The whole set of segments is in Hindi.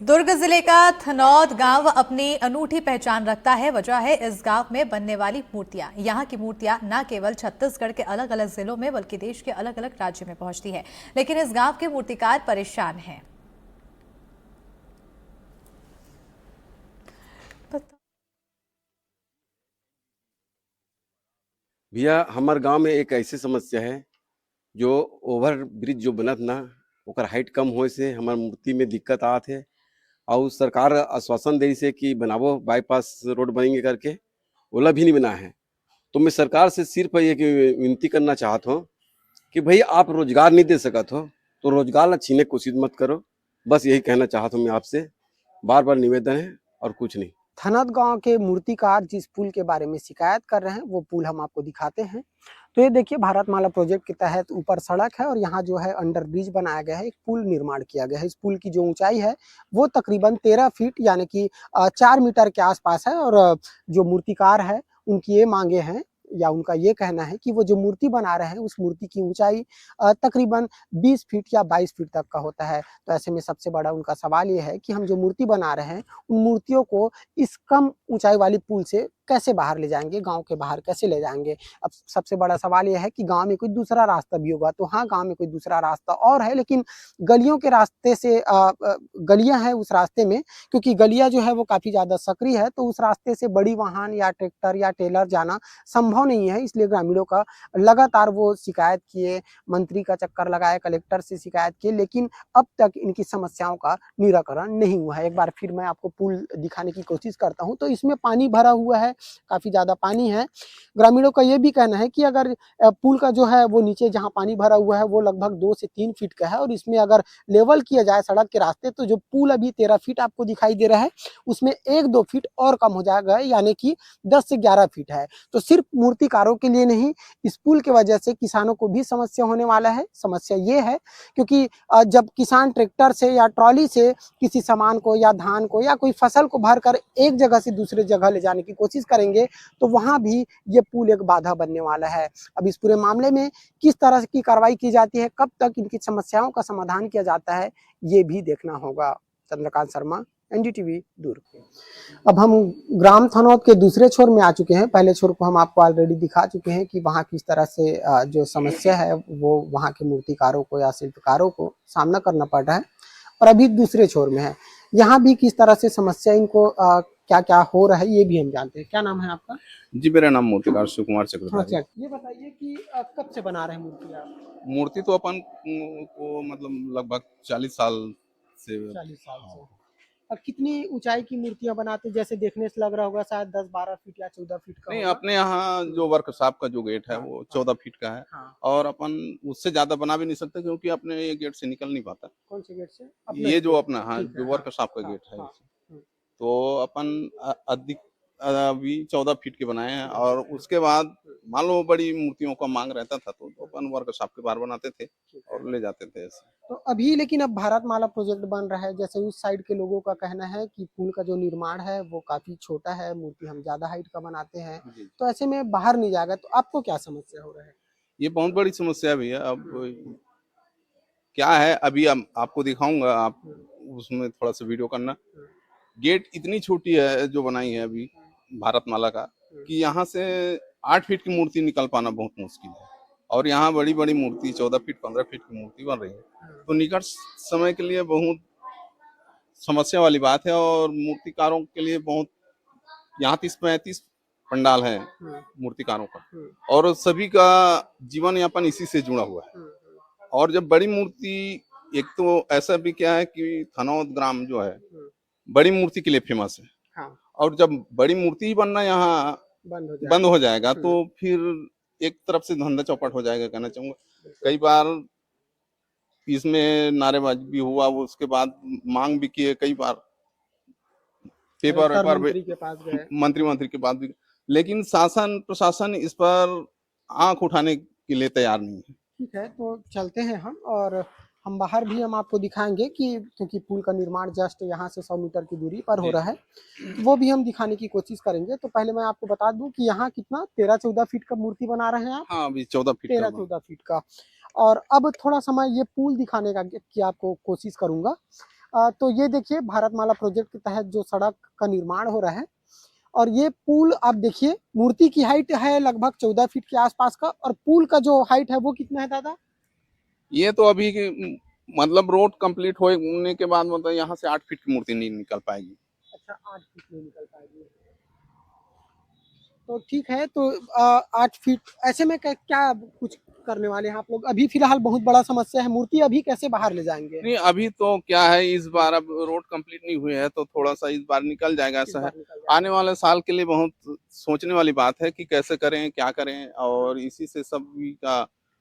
दुर्ग जिले का थनौद गांव अपनी अनूठी पहचान रखता है। वजह है इस गांव में बनने वाली मूर्तियां। यहां की मूर्तियां न केवल छत्तीसगढ़ के अलग अलग जिलों में बल्कि देश के अलग अलग राज्य में पहुंचती है, लेकिन इस गांव के मूर्तिकार परेशान हैं। भैया हमार गांव में एक ऐसी समस्या है जो ओवर ब्रिज जो बनत ना ओकर हाइट कम होए से हमार मूर्ति में दिक्कत आत है। और सरकार आश्वासन दे से कि बनावो बाईपास रोड बनेंगे करके, ओला भी नहीं बना है। तो मैं सरकार से सिर्फ ये विनती करना चाहता हूँ कि भाई आप रोजगार नहीं दे सकत हो तो रोजगार ना छीने की कोशिश मत करो। बस यही कहना चाहता हूँ मैं आपसे, बार बार निवेदन है और कुछ नहीं। थनद गांव के मूर्तिकार जिस पुल के बारे में शिकायत कर रहे हैं वो पुल हम आपको दिखाते हैं। तो ये देखिए, भारतमाला प्रोजेक्ट के तहत ऊपर सड़क है और यहाँ जो है अंडर ब्रिज बनाया गया है, एक पुल निर्माण किया गया है। इस पुल की जो ऊंचाई है वो तकरीबन 13 फीट यानी कि 4 मीटर के आसपास है। और जो मूर्तिकार है उनकी ये मांगे हैं या उनका ये कहना है कि वो जो मूर्ति बना रहे हैं उस मूर्ति की ऊंचाई तकरीबन 20 फीट या 22 फीट तक का होता है। तो ऐसे में सबसे बड़ा उनका सवाल ये है कि हम जो मूर्ति बना रहे हैं उन मूर्तियों को इस कम ऊंचाई वाली पुल से कैसे बाहर ले जाएंगे, गांव के बाहर कैसे ले जाएंगे। अब सबसे बड़ा सवाल यह है कि गांव में कोई दूसरा रास्ता भी होगा। तो हाँ, गांव में कोई दूसरा रास्ता और है, लेकिन गलियों के रास्ते से गलियां हैं उस रास्ते में, क्योंकि गलियां जो है वो काफी ज्यादा सक्रिय है, तो उस रास्ते से बड़ी वाहन या ट्रैक्टर या टेलर जाना संभव नहीं है। इसलिए ग्रामीणों का लगातार वो शिकायत किए, मंत्री का चक्कर लगाए, कलेक्टर से शिकायत किए, लेकिन अब तक इनकी समस्याओं का निराकरण नहीं हुआ है। एक बार फिर मैं आपको पुल दिखाने की कोशिश करता हूं। तो इसमें पानी भरा हुआ है, काफी ज्यादा पानी है। ग्रामीणों का यह भी कहना है कि अगर पुल का जो है वो नीचे जहां पानी भरा हुआ है वो लगभग 2 से 3 फीट का है, और इसमें अगर लेवल किया जाए सड़क के रास्ते तो जो पुल अभी 13 फीट आपको दिखाई दे रहा है उसमें 1-2 फीट और कम हो जाएगा, यानी कि 10 से 11 फीट है। तो सिर्फ मूर्तिकारों के लिए नहीं, इस पुल की वजह से किसानों को भी समस्या होने वाला है। समस्या ये है क्योंकि जब किसान ट्रैक्टर से या ट्रॉली से किसी सामान को या धान को या कोई फसल को भरकर एक जगह से दूसरे जगह ले जाने की कोशिश करेंगे तो वहां भी ये पुल एक बाधा बनने वाला है। अब इस पूरे मामले में किस तरह की कार्रवाई की जाती है, कब तक इनकी समस्याओं का समाधान किया जाता है, ये भी देखना होगा। चंद्रकांत शर्मा, एनडीटीवी, दुर्ग। अब हम ग्राम थनौद के दूसरे छोर में आ चुके हैं। पहले छोर को हम आपको ऑलरेडी दिखा चुके हैं कि वहाँ किस तरह से जो समस्या है वो वहाँ के मूर्तिकारों को या शिल्पकारों को सामना करना पड़ रहा है, और अभी दूसरे छोर में है। यहाँ भी किस तरह से समस्या इनको क्या क्या हो रहा है ये भी हम जानते हैं। क्या नाम है आपका? जी, मेरा नाम मूर्तिकार शिव कुमार चक्रधारी। ये बताइए कि कब से बना रहे हैं मूर्ति आप? मूर्ति तो अपन को मतलब लगभग 40 साल से। 40 साल से। और कितनी ऊंचाई की मूर्तियां बनाते हैं? जैसे देखने से लग रहा होगा शायद 10-12 फीट या 14 फीट का नहीं, होगा। अपने यहाँ जो वर्कशॉप का जो गेट है वो 14 फीट का है। हाँ। और अपन उससे ज्यादा बना भी नहीं सकते क्योंकि अपने ये गेट से निकल नहीं पाता। कौन से गेट से? ये जो अपना हाँ जो वर्कशॉप का हाँ, गेट है हाँ, तो अपन अधिक अभी 14 फीट के बनाए हैं। और उसके बाद मान लो बड़ी मूर्तियों का मांग रहता था तो अपन वर्कशॉप के बाहर बनाते थे और ले जाते थे ऐसे। तो अभी लेकिन अब भारतमाला प्रोजेक्ट बन रहा है, जैसे उस साइड के लोगों का कहना है कि पुल का जो निर्माण है वो काफी छोटा है, मूर्ति हम ज्यादा हाइट का बनाते हैं, तो ऐसे में बाहर नहीं जाएगा। तो आपको क्या समस्या हो रहा है? ये बहुत बड़ी समस्या भी है। अब क्या है, अभी आपको दिखाऊंगा, आप उसमें थोड़ा सा वीडियो करना। गेट इतनी छोटी है जो बनाई है अभी भारतमाला का कि यहाँ से 8 फीट की मूर्ति निकल पाना बहुत मुश्किल है। और यहाँ बड़ी बड़ी मूर्ति 14 फीट 15 फीट की मूर्ति बन रही है, तो निकट समय के लिए बहुत समस्या वाली बात है। और मूर्तिकारों के लिए बहुत, यहाँ 30-35 पंडाल है मूर्तिकारों का, और सभी का जीवन यापन इसी से जुड़ा हुआ है। और जब बड़ी मूर्ति, एक तो ऐसा भी क्या है कि थनौद ग्राम जो है बड़ी मूर्ति के लिए फेमस है। हाँ। और जब बड़ी मूर्ति ही बनना यहाँ बंद हो जाएगा तो फिर एक तरफ से धंधा चौपट हो जाएगा, कहना चाहूंगा। कई बार इसमें नारेबाजी भी हुआ, उसके बाद मांग भी किए, कई बार पेपर मंत्री के पास गए, मंत्री के पास भी, लेकिन शासन प्रशासन इस पर आंख उठाने के लिए तैयार नहीं है। ठीक है, तो चलते हैं हम, और हम बाहर भी हम आपको दिखाएंगे कि क्योंकि पुल का निर्माण जस्ट यहाँ से 100 मीटर की दूरी पर हो रहा है, वो भी हम दिखाने की कोशिश करेंगे। तो पहले मैं आपको बता दूं कि यहाँ कितना 13-14 फीट का मूर्ति बना रहे हैं आप? हाँ, अभी 14 फीट 13-14 फीट का। और अब थोड़ा समय ये पुल दिखाने का की आपको कोशिश करूंगा। तो ये देखिए भारतमाला प्रोजेक्ट के तहत जो सड़क का निर्माण हो रहा है, और ये पुल आप देखिए मूर्ति की हाइट है लगभग 14 फीट के आसपास का, और पुल का जो हाइट है वो कितना है दादा? ये तो अभी मतलब रोड कंप्लीट होने के बाद मतलब यहाँ से 8 फीट की मूर्ति नहीं निकल पाएगी। अच्छा, 8 फीट नहीं निकल पाएगी। तो ठीक है, तो 8 फीट ऐसे में क्या कुछ करने वाले हैं आप लोग? अभी फिलहाल बहुत बड़ा समस्या है, मूर्ति अभी कैसे बाहर ले जाएंगे? नहीं अभी तो क्या है, इस बार अब रोड कंप्लीट नहीं हुई है तो थोड़ा सा इस बार निकल जाएगा, इस ऐसा है। बार निकल जाएगा। आने वाले साल के लिए बहुत सोचने वाली बात है कि कैसे करें, क्या करें, और इसी से सभी का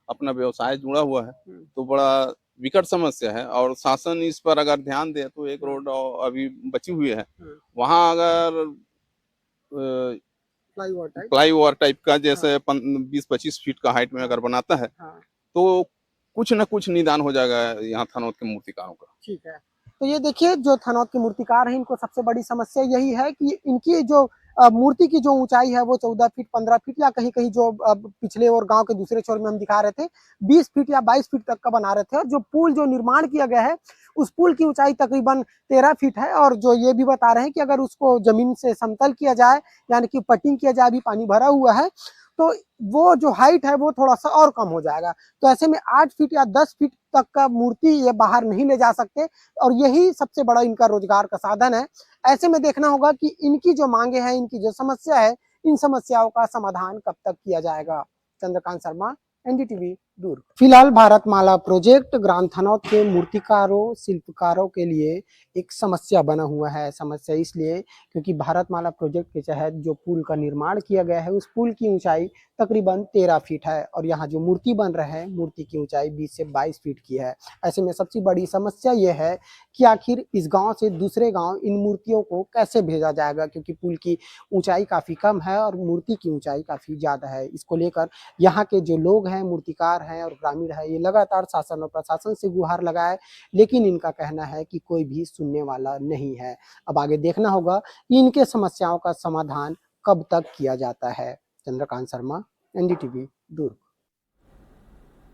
अपना व्यवसाय जुड़ा हुआ है, तो बड़ा विकट समस्या है। और शासन इस पर अगर ध्यान दे तो एक रोड और अभी बची हुई है, वहाँ अगर फ्लाईओवर टाइप का जैसे 20-25 फीट का हाइट में अगर बनाता है तो कुछ न कुछ निदान हो जाएगा यहाँ थनौत के मूर्तिकारों का। ठीक है, तो ये देखिए जो थनौत के मूर्तिकार हैं, इनको सबसे बड़ी समस्या यही है कि इनकी जो मूर्ति की जो ऊंचाई है वो 14 फीट 15 फीट या कहीं कहीं जो पिछले और गांव के दूसरे छोर में हम दिखा रहे थे 20 फीट या 22 फीट तक का बना रहे थे, और जो पुल जो निर्माण किया गया है उस पुल की ऊंचाई तकरीबन 13 फीट है, और जो ये भी बता रहे हैं कि अगर उसको जमीन से समतल किया जाए यानी कि पटिंग किया जाए, अभी पानी भरा हुआ है, तो वो जो हाइट है वो थोड़ा सा और कम हो जाएगा। तो ऐसे में 8 फीट या 10 फीट तक का मूर्ति ये बाहर नहीं ले जा सकते, और यही सबसे बड़ा इनका रोजगार का साधन है। ऐसे में देखना होगा कि इनकी जो मांगे हैं, इनकी जो समस्या है, इन समस्याओं का समाधान कब तक किया जाएगा। चंद्रकांत शर्मा, एनडीटीवी, दुर्ग। फिलहाल भारतमाला प्रोजेक्ट ग्राम थनौत के मूर्तिकारों शिल्पकारों के लिए एक समस्या बना हुआ है। समस्या इसलिए क्योंकि भारतमाला प्रोजेक्ट के तहत जो पुल का निर्माण किया गया है उस पुल की ऊंचाई तकरीबन 13 फीट है, और यहाँ जो मूर्ति बन रहा है मूर्ति की ऊंचाई 20 से 22 फीट की है। ऐसे में सबसे बड़ी समस्या ये है कि आखिर इस गांव से दूसरे गांव इन मूर्तियों को कैसे भेजा जाएगा, क्योंकि पुल की ऊंचाई काफी कम है और मूर्ति की ऊंचाई काफी ज्यादा है। इसको लेकर यहाँ के जो लोग हैं, मूर्तिकार हैं और ग्रामीण है, ये लगातार शासन और प्रशासन से गुहार लगाए, लेकिन इनका कहना है कि कोई भी सुनने वाला नहीं है। अब आगे देखना होगा कि इनके समस्याओं का समाधान कब तक किया जाता है। चंद्रकांत शर्मा, एनडीटीवी, दुर्ग।